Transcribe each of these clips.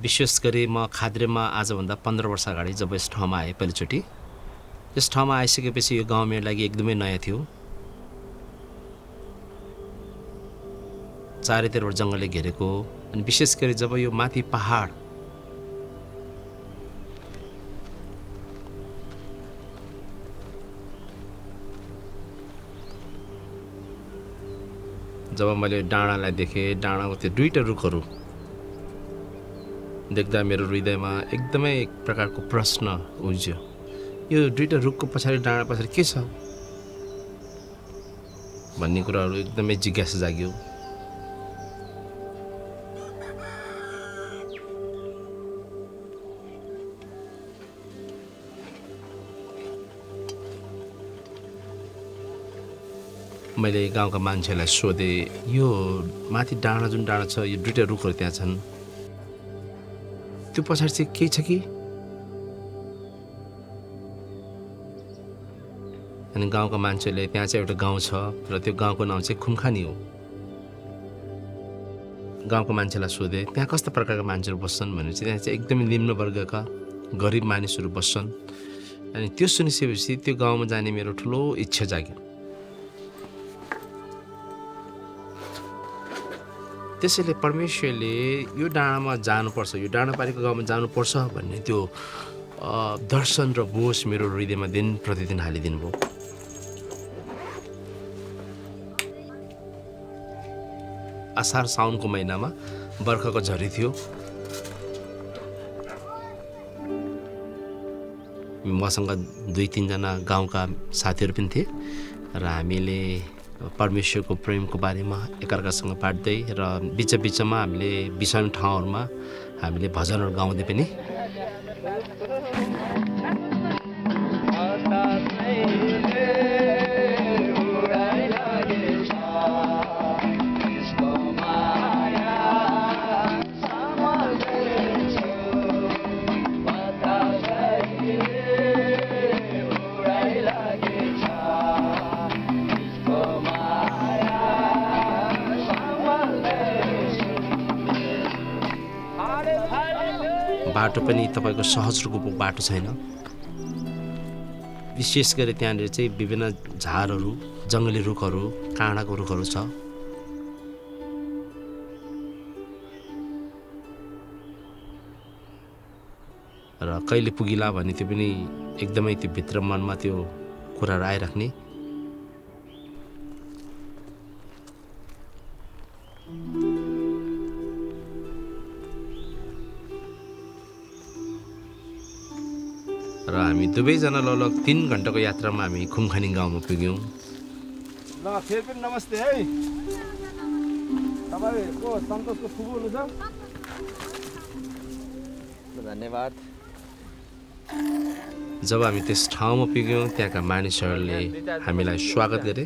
विशेष गरी म खाद्रेमा आजभन्दा 15 वर्ष अगाडि जब यस ठाउँमा आएँ पहिलोचोटि, यस ठाउँमा आइसकेपछि यो गाउँ मेरो लागि एकदमै नयाँ थियो। चारैतिरबाट जङ्गलले घेरेको, अनि विशेष गरी जब यो माथि पहाड जब मैले डाँडालाई देखेँ, डाँडाको त्यो दुईटा रुखहरू देख्दा मेरो हृदयमा एकदमै एक प्रकारको प्रश्न उब्ज्यो। यो दुईटा रुखको पछाडि, डाँडा पछाडि के छ भन्ने कुराहरू एकदमै जिज्ञासा जाग्यो। मैले गाउँका मान्छेलाई सोधेँ, यो माथि डाँडा जुन डाँडा छ, यो दुईटा रुखहरू त्यहाँ छन्, त्यो पछाडि चाहिँ केही छ कि? अनि गाउँका मान्छेले त्यहाँ चाहिँ एउटा गाउँ छ र त्यो गाउँको नाउँ चाहिँ खुमखानी हो। गाउँको मान्छेलाई सोधेँ त्यहाँ कस्ता प्रकारका मान्छेहरू बस्छन् भने चाहिँ त्यहाँ चाहिँ एकदमै निम्न वर्गका गरिब मानिसहरू बस्छन्। अनि त्यो सुनिसकेपछि त्यो गाउँमा जाने मेरो ठुलो इच्छा जाग्यो। त्यसैले परमेश्वरले यो डाँडामा जानुपर्छ, यो डाँडापारीको गाउँमा जानुपर्छ भन्ने त्यो दर्शन र बोझ मेरो हृदयमा दिन प्रतिदिन हालिदिनु भयो। असार साउनको महिनामा बर्खाको झरी थियो। मसँग 2-3 जना गाउँका साथीहरू पनि थिए र हामीले परमेश्वरको प्रेमको बारेमा एकअर्कासँग बाँड्दै र बिचमा हामीले बिसाउने ठाउँहरूमा हामीले भजनहरू गाउँदै पनि बाटो पनि तपाईँको सहज रूपको बाटो छैन। विशेष गरी त्यहाँनिर चाहिँ विभिन्न झारहरू, जङ्गली रुखहरू, काँडाको रुखहरू छ। र कहिले पुगिला भन्ने त्यो पनि एकदमै त्यो भित्र मनमा त्यो कुराहरू आइराख्ने। र हामी दुवैजना लगभग 3 घण्टाको यात्रामा हामी खुमखानी गाउँमा पुग्यौँ। ल फेरि पनि नमस्ते है। तपाईँको सन्तोषको फुपू हुनुहुन्छ? धन्यवाद। जब हामी त्यस ठाउँमा पुग्यौँ, त्यहाँका मानिसहरूले हामीलाई स्वागत गरे।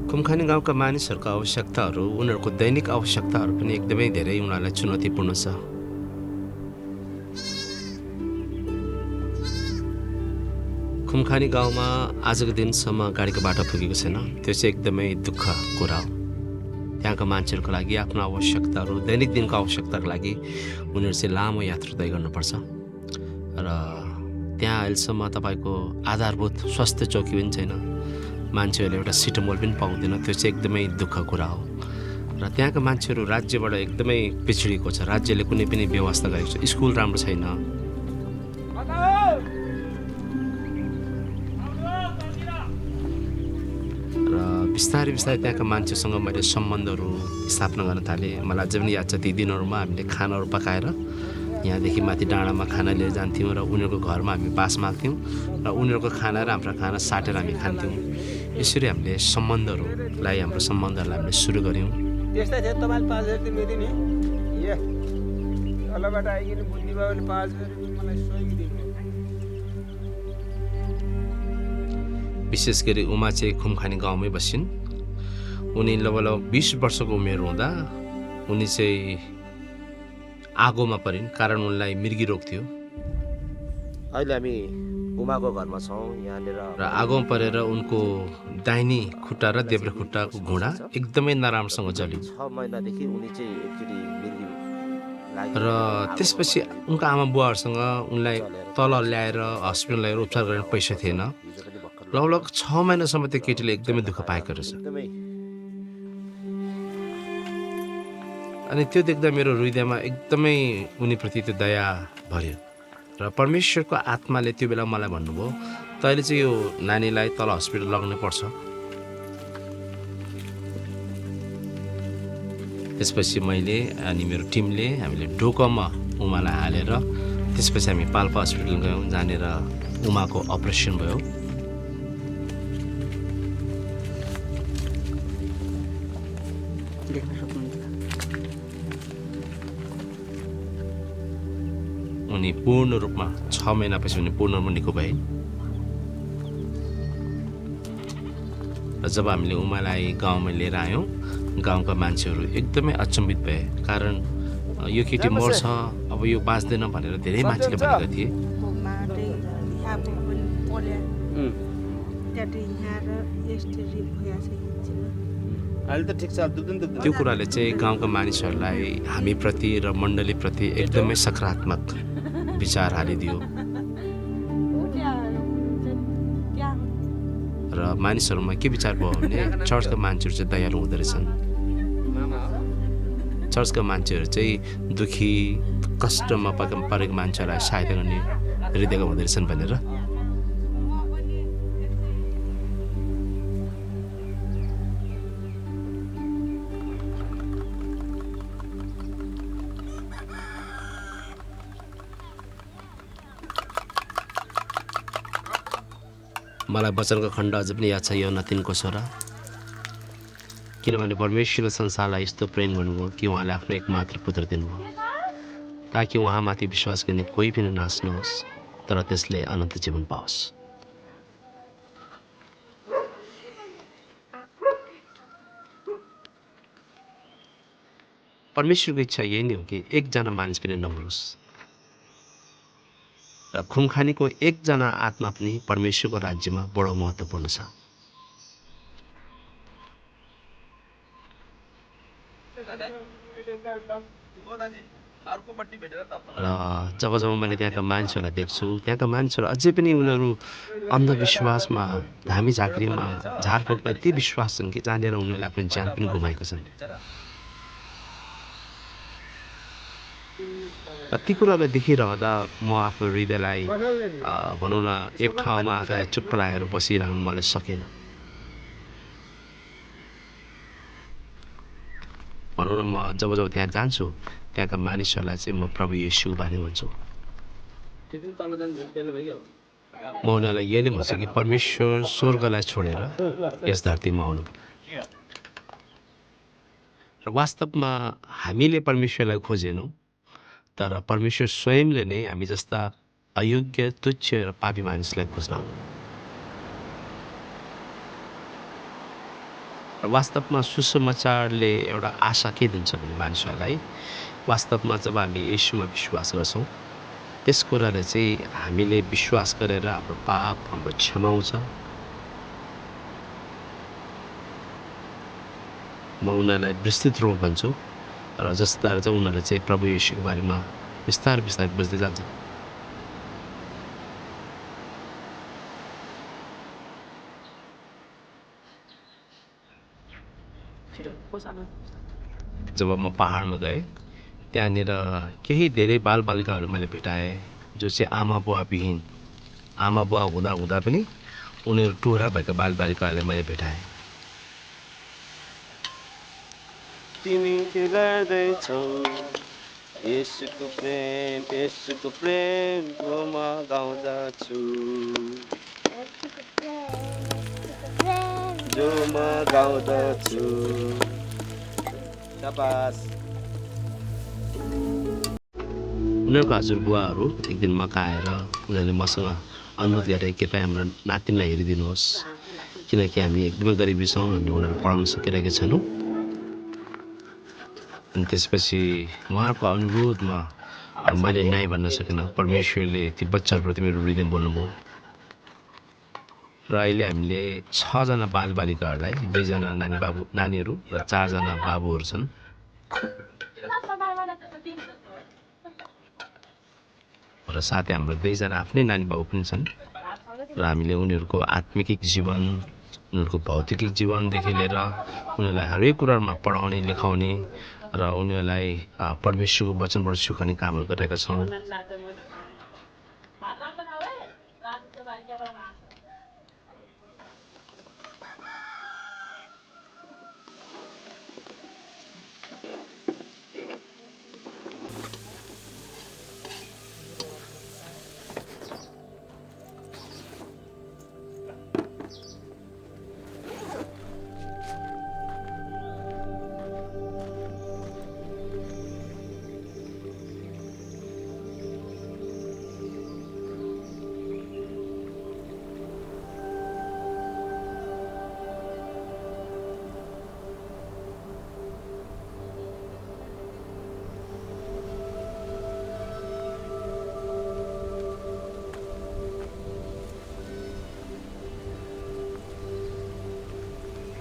खुमखानी गाउँका मानिसहरूको आवश्यकताहरू, उनीहरूको दैनिक आवश्यकताहरू पनि एकदमै धेरै उनीहरूलाई चुनौतीपूर्ण छ। खुमखानी गाउँमा आजको दिनसम्म गाडीको बाटो पुगेको छैन। त्यो चाहिँ एकदमै दुःख कुरा हो। त्यहाँका मान्छेहरूको लागि आफ्नो आवश्यकताहरू, दैनिक दिनको आवश्यकताको लागि उनीहरू चाहिँ लामो यात्रा तय गर्नुपर्छ। र त्यहाँ अहिलेसम्म तपाईँको आधारभूत स्वास्थ्य चौकी पनि छैन। मान्छेहरूले एउटा सिटोमोल पनि पाउँदैन। त्यो चाहिँ एकदमै दुःख कुरा हो। र त्यहाँका मान्छेहरू राज्यबाट एकदमै पिछडिएको छ। राज्यले कुनै पनि व्यवस्था गरेको छ। स्कुल राम्रो छैन। र बिस्तारै त्यहाँका मान्छेसँग मैले सम्बन्धहरू स्थापना गर्न थालेँ। मलाई अझै पनि याद छ ती दिनहरूमा हामीले खानाहरू पकाएर यहाँदेखि माथि डाँडामा खाना लिएर जान्थ्यौँ र उनीहरूको घरमा हामी बास माग्थ्यौँ र उनीहरूको खाना र हाम्रो खाना साटेर हामी खान्थ्यौँ। यसरी हामीले हाम्रो सम्बन्धहरूलाई हामीले सुरु गऱ्यौँ। त्यस्तै थियो। तपाईँले 5000 तिर्नु नि ए तलबाट आइकन बुद्धि बाबुले 5000 मलाई सहयोग दिनु। विशेष गरी उमा चाहिँ खुमखानी गाउँमै बसिन्। उनी लगभग 20 वर्षको उमेर हुँदा उनी चाहिँ आगोमा परिन्, कारण उनलाई मृगी रोग थियो। अहिले हामी उमाको घरमा छौँ यहाँनिर र आगोमा परेर उनको दाहिने खुट्टा र देब्रे खुट्टाको घुँडा एकदमै नराम्रोसँग जल्यो 6 महिनादेखि उनी चाहिँ एकचोटि मिर्गी लाग्यो र त्यसपछि उनका आमा बुवाहरूसँग उनलाई तल ल्याएर हस्पिटल ल्याएर उपचार गर्ने पैसा थिएन हिजो पनि भर्खर लगभग 6 महिनासम्म त्यो केटीले एकदमै दुःख पाएको रहेछ एकदमै अनि त्यो देख्दा मेरो हृदयमा एकदमै उनीप्रति त्यो दया भर्यो र परमेश्वरको आत्माले त्यो बेला मलाई भन्नुभयो तैँले चाहिँ यो नानीलाई तल हस्पिटल लग्नु पर्छ त्यसपछि मैले अनि मेरो टिमले हामीले डोकोमा उमालाई हालेर त्यसपछि हामी पाल्पा हस्पिटल गयौँ जहाँनिर उमाको अपरेसन भयो देख्न सक्नुहुन्छ उनी पूर्ण रूपमा 6 महिनापछि उनी पूर्ण रूपमा निको भए र जब हामीले उमालाई गाउँमा लिएर आयौँ गाउँका मान्छेहरू एकदमै अचम्बित भए कारण यो केटी मर्छ अब यो बाँच्दैन भनेर धेरै मान्छेले भनेका थिए माटै आफू पनि पल्या त्यहाँदेखि यहाँ र यस्तरी भइरहेको छ अहिले त ठिक छ दुख्दैन त्यो कुराले चाहिँ गाउँका मानिसहरूलाई हामीप्रति र मण्डलीप्रति एकदमै सकारात्मक विचार हालिदियो र मानिसहरूमा के विचार भयो भने चर्चका मान्छेहरू चाहिँ दयालु हुँदो रहेछन् चर्चका मान्छेहरू चाहिँ दुखी कष्टमा परेको मान्छेहरूलाई सहायता गर्ने हृदयका हुँदो रहेछन् भनेर मलाई वचनको खण्ड अझ पनि याद छ योना 3 छोरा किनभने परमेश्वरले संसारलाई यस्तो प्रेम गर्नुभयो कि उहाँले आफ्नो एकमात्र पुत्र दिनुभयो ताकि उहाँमाथि विश्वास गर्ने कोही पनि नाच्नुहोस् तर त्यसले अनन्त जीवन पाओस् परमेश्वरको इच्छा यही नै हो कि एकजना मानिस पनि नमरोस् र खुमखानीको एकजना आत्मा पनि परमेश्वरको राज्यमा बडो महत्त्वपूर्ण छ र जब जब मैले त्यहाँका मान्छेहरूलाई देख्छु त्यहाँका मान्छेहरू अझै पनि उनीहरू अन्धविश्वासमा धामी झाँक्रीमा झारफुकमा यति विश्वास छन् कि जहाँनिर उनीहरूले आफ्नो ज्यान पनि गुमाएको छन् र ती कुरालाई देखिरहँदा म आफ्नो हृदयलाई भनौँ न एक ठाउँमा आफूलाई चुप्प लागेर बसिरहनु मलाई सकेन भनौँ न म जब जब त्यहाँ जान्छु त्यहाँका मानिसहरूलाई चाहिँ म प्रभु येशू बारे भन्छु म उनीहरूलाई यही नै भन्छु कि परमेश्वर स्वर्गलाई छोडेर यस धरतीमा आउनु र वास्तवमा हामीले परमेश्वरलाई खोजेनौँ तर परमेश्वर स्वयंले नै हामी जस्ता अयोग्य तुच्छ र पापी मानिसलाई खोज्न र वास्तवमा सुसमाचारले एउटा आशा के दिन्छ भने मानिसहरूलाई वास्तवमा जब हामी येशूमा विश्वास गर्छौँ त्यस कुराले चाहिँ हामीले विश्वास गरेर हाम्रो पाप हाम्रो क्षमा हुन्छ म उनीहरूलाई विस्तृत रूपमा भन्छु र जसद्वारा चाहिँ उनीहरूले चाहिँ प्रभु येशूको बारेमा बिस्तारै बिस्तारै बुझ्दै जान्छ जब म पहाडमा गएँ त्यहाँनिर केही धेरै बालबालिकाहरू मैले भेटाएँ जो चाहिँ आमा बुवाविहीन आमा बुवा हुँदा हुँदा पनि उनीहरू टोरा भएका बालबालिकाहरूलाई मैले भेटाएँ तिमी के गर्दैछौ येशूको प्रेम म गाउँदछु जो म गाउँदछु शाबास उनीहरूको हजुरबुवाहरू एक दिन मका आएर उनीहरूले मसँग अनुरोध गरे कृपया हाम्रो नातिनीलाई हेरिदिनुहोस् किनकि हामी एकदमै गरिबी छौँ हामी उनीहरू पढाउन सकिरहेका छैनौँ अनि त्यसपछि उहाँहरूको अनुरोधमा मैले न्याय भन्न सकिनँ परमेश्वरले ती बच्चाहरूप्रति मेरो हृदय बोल्नुभयो र अहिले हामीले 6 जना बालबालिकाहरूलाई 2 जना नानीहरू र 4 जना बाबुहरू छन्। र साथै हाम्रो 2 जना आफ्नै नानी बाबु पनि छन् र हामीले उनीहरूको आत्मिक जीवन, उनीहरूको भौतिक जीवनदेखि लिएर उनीहरूलाई हरेक कुरामा पढाउने लेखाउने र उनीहरूलाई परमेश्वरको वचनबाट सिकाउने कामहरू गरिरहेका छौँ।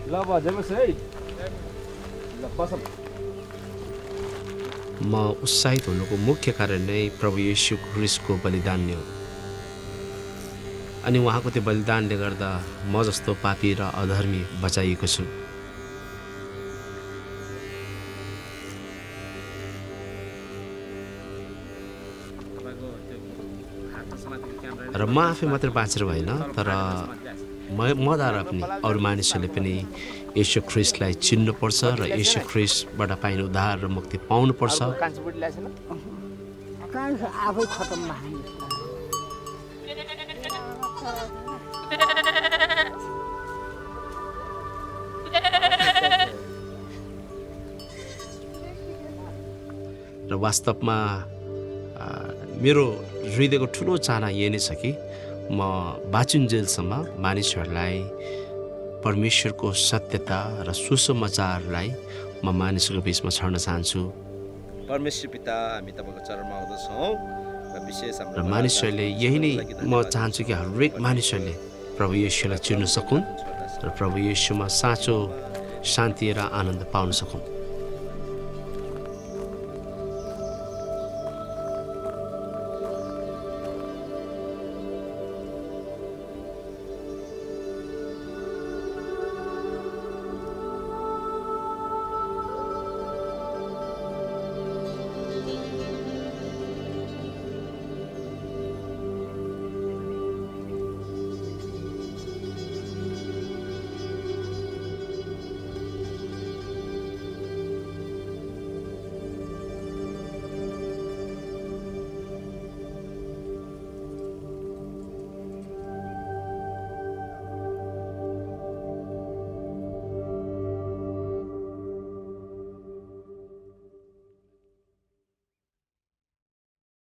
ल बजेपछि है ल बसौँ। म उत्साहित हुनुको मुख्य कारण नै प्रभु येशू ख्रीष्टको बलिदान नै हो। अनि उहाँको त्यो बलिदानले गर्दा म जस्तो पापी र अधर्मी बचाइएको छु। र म आफै मात्र बाँचेर भएन, तर मद्वारा पनि अरू मानिसहरूले पनि येशू ख्रीष्टलाई चिन्नुपर्छ र येशू ख्रीष्टबाट पाइने उद्धार र मुक्ति पाउनुपर्छ। आफै खतम र वास्तवमा मेरो हृदयको ठुलो चाहना यही नै छ कि म बाँचुन्जेलसम्म मानिसहरूलाई परमेश्वरको सत्यता र सुसमाचारलाई म मानिसहरूको बिचमा छर्न चाहन्छु। परमेश्वर पिता, हामी तपाईँको चरणमा आउँदछौँ र विशेष र मानिसहरूले यही नै म चाहन्छु कि हरेक मानिसहरूले प्रभु येशूलाई चिन्न सकुन् र प्रभु येशूमा साँचो शान्ति र आनन्द पाउन सकुन्।